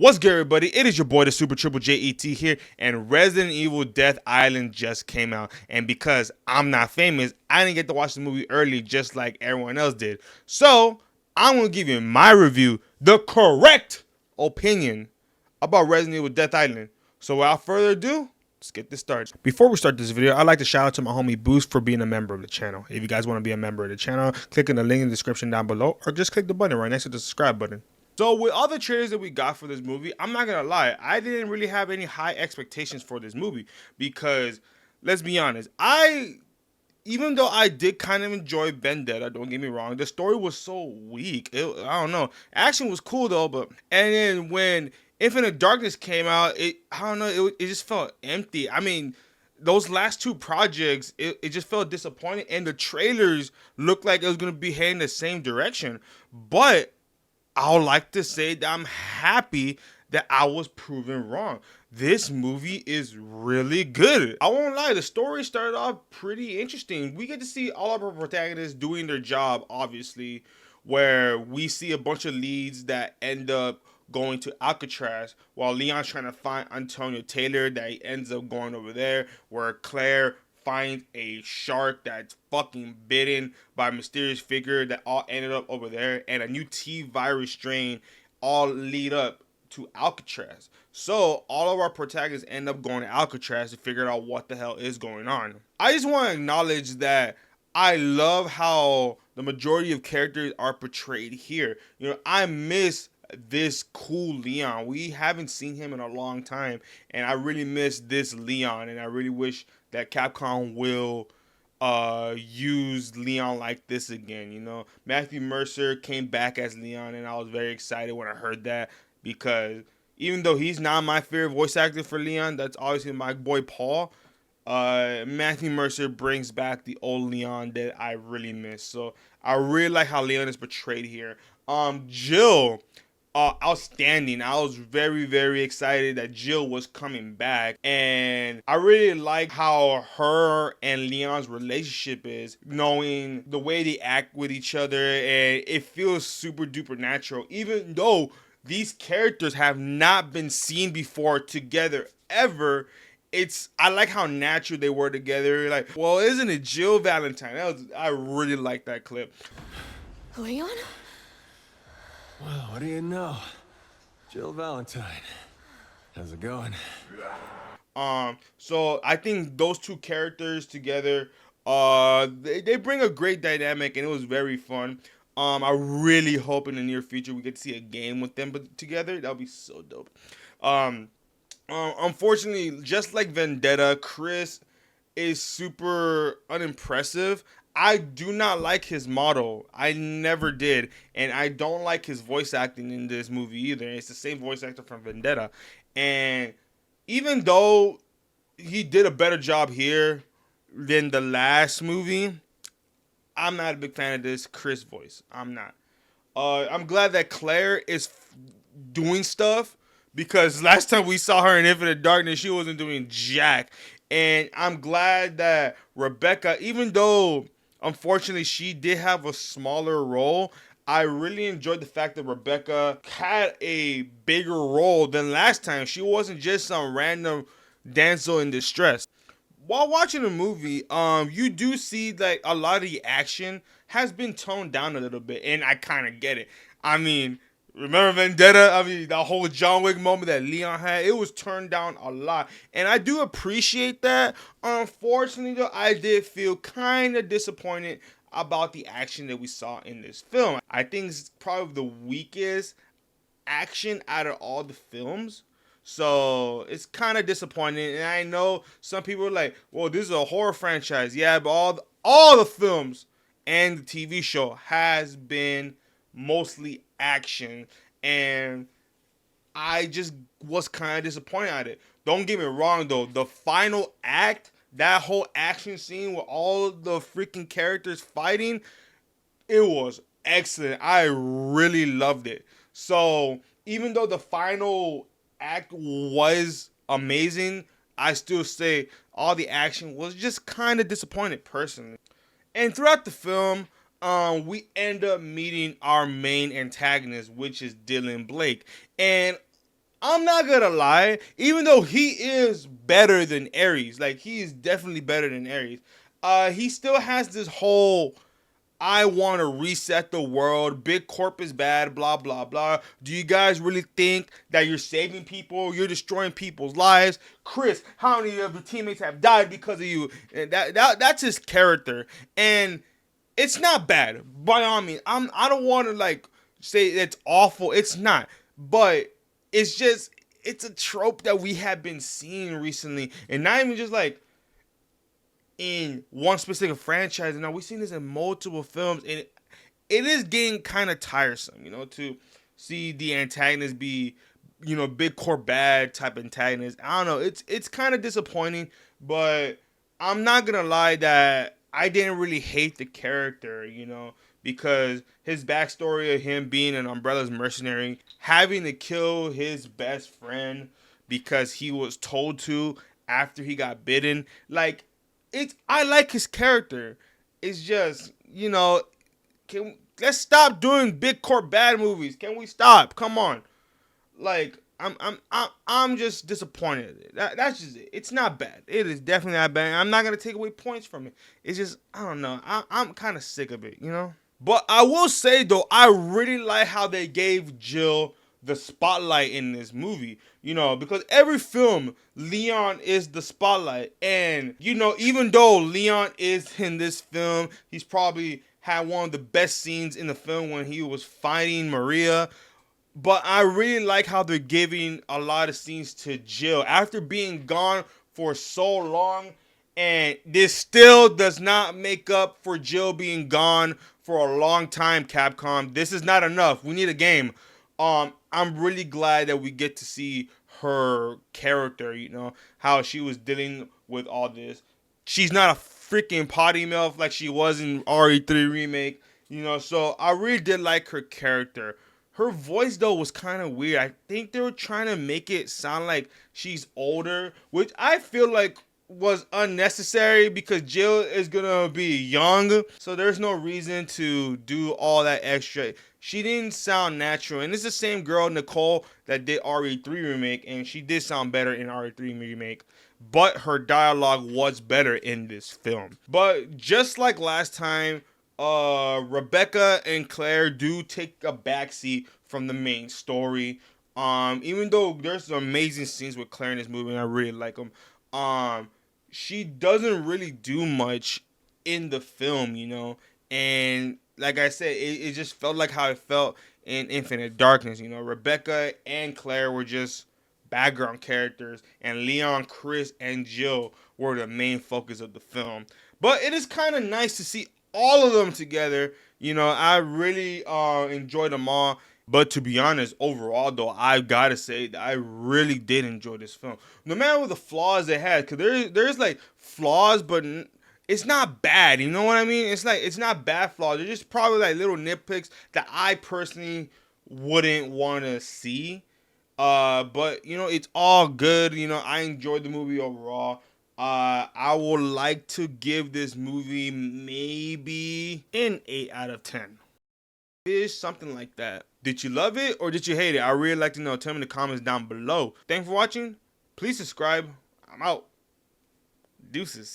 What's good, everybody? It is your boy, the Super Triple JET here, and Resident Evil Death Island just came out. And because I'm not famous, I didn't get to watch the movie early just like everyone else did. So, I'm going to give you my review, the correct opinion about Resident Evil Death Island. So, without further ado, let's get this started. Before we start this video, I'd like to shout out to my homie Boost for being a member of the channel. If you guys want to be a member of the channel, click on the link in the description down below, or just click the button right next to the subscribe button. So with all the trailers that we got for this movie, I'm not gonna lie, I didn't really have any high expectations for this movie because, let's be honest, even though I did kind of enjoy Vendetta, don't get me wrong, the story was so weak. I don't know, action was cool though, and then when Infinite Darkness came out, it just felt empty. I mean, those last two projects, it just felt disappointing, and the trailers looked like it was gonna be heading the same direction, but I would like to say that I'm happy that I was proven wrong. This movie is really good. I won't lie, the story started off pretty interesting. We get to see all of our protagonists doing their job, obviously, where we see a bunch of leads that end up going to Alcatraz while Leon's trying to find Antonio Taylor, that he ends up going over there, where Claire finds a shark that's fucking bitten by a mysterious figure that all ended up over there, and a new T virus strain all lead up to Alcatraz. So all of our protagonists end up going to Alcatraz to figure out what the hell is going on. I just want to acknowledge that I love how the majority of characters are portrayed here. You know, I miss this cool Leon. We haven't seen him in a long time, and I really miss this Leon, and I really wish that Capcom will use Leon like this again. You know, Matthew Mercer came back as Leon, and I was very excited when I heard that, because even though he's not my favorite voice actor for Leon, that's obviously my boy Paul. Matthew Mercer brings back the old Leon that I really miss. So I really like how Leon is portrayed here. Jill, outstanding. I was very, very excited that Jill was coming back, and I really like how her and Leon's relationship is, knowing the way they act with each other, and it feels super duper natural, even though these characters have not been seen before together ever. I like how natural they were together. Like, well, isn't it Jill Valentine? I really like that clip. Leon? Well, what do you know? Jill Valentine. How's it going? So I think those two characters together, they bring a great dynamic, and it was very fun. I really hope in the near future we get to see a game with them together. That would be so dope. Unfortunately, just like Vendetta, Chris is super unimpressive. I do not like his model. I never did. And I don't like his voice acting in this movie either. It's the same voice actor from Vendetta. And even though he did a better job here than the last movie, I'm not a big fan of this Chris voice. I'm not. I'm glad that Claire is doing stuff, because last time we saw her in Infinite Darkness, she wasn't doing jack. And I'm glad that Rebecca, even though unfortunately she did have a smaller role, I really enjoyed the fact that Rebecca had a bigger role than last time. She wasn't just some random damsel in distress. While watching the movie, you do see that a lot of the action has been toned down a little bit, and I kind of get it. I mean, remember Vendetta? I mean, the whole John Wick moment that Leon had, it was turned down a lot. And I do appreciate that. Unfortunately, though, I did feel kind of disappointed about the action that we saw in this film. I think it's probably the weakest action out of all the films. So it's kind of disappointing. And I know some people are like, well, this is a horror franchise. Yeah, but all the films and the TV show has been mostly action, and I just was kind of disappointed at it. Don't get me wrong though, the final act, that whole action scene with all the freaking characters fighting, it was excellent. I really loved it. So even though the final act was amazing, I still say all the action was just kind of disappointed personally. And throughout the film, we end up meeting our main antagonist, which is Dylan Blake. And I'm not gonna lie, even though he is better than Ares, like he is definitely better than Ares, he still has this whole I want to reset the world. Big Corp is bad, blah, blah, blah. Do you guys really think that you're saving people? You're destroying people's lives. Chris, how many of your teammates have died because of you? And that's his character. And it's not bad, by all means. I don't want to like say it's awful. It's not. But it's just, it's a trope that we have been seeing recently. And not even just like in one specific franchise. Now we've seen this in multiple films, and it is getting kind of tiresome, to see the antagonist be, big core bad type antagonist. I don't know. It's kind of disappointing, but I'm not gonna lie that I didn't really hate the character, because his backstory of him being an Umbrella's mercenary, having to kill his best friend because he was told to after he got bitten, like I like his character. It's just, let's stop doing big corp bad movies. Can we stop? Come on. Like I'm just disappointed. That's just it. It's not bad. It is definitely not bad. I'm not gonna take away points from it. It's just I don't know. I'm kind of sick of it. But I will say though, I really like how they gave Jill the spotlight in this movie, because every film, Leon is the spotlight. And, even though Leon is in this film, he's probably had one of the best scenes in the film when he was fighting Maria. But I really like how they're giving a lot of scenes to Jill after being gone for so long. And this still does not make up for Jill being gone for a long time, Capcom. This is not enough. We need a game. I'm really glad that we get to see her character, how she was dealing with all this. She's not a freaking potty mouth like she was in RE3 Remake, so I really did like her character. Her voice, though, was kind of weird. I think they were trying to make it sound like she's older, which I feel like was unnecessary because Jill is gonna be young, so there's no reason to do all that extra. She didn't sound natural, and it's the same girl, Nicole, that did RE3 Remake, and she did sound better in RE3 Remake, but her dialogue was better in this film. But just like last time, Rebecca and Claire do take a backseat from the main story. Even though there's some amazing scenes with Claire in this movie, and I really like them. She doesn't really do much in the film, and like I said, it just felt like how it felt in Infinite Darkness. Rebecca and Claire were just background characters, and Leon, Chris, and Jill were the main focus of the film. But it is kind of nice to see all of them together. I really enjoyed them all. But to be honest, overall though, I gotta say that I really did enjoy this film. No matter what the flaws it had, because there's like flaws, but it's not bad. You know what I mean? It's like it's not bad flaws. They're just probably like little nitpicks that I personally wouldn't want to see. But it's all good. I enjoyed the movie overall. I would like to give this movie maybe an 8 out of 10. Is something like that. Did you love it or did you hate it? I really like to know. Tell me in the comments down below. Thanks for watching. Please subscribe. I'm out. Deuces.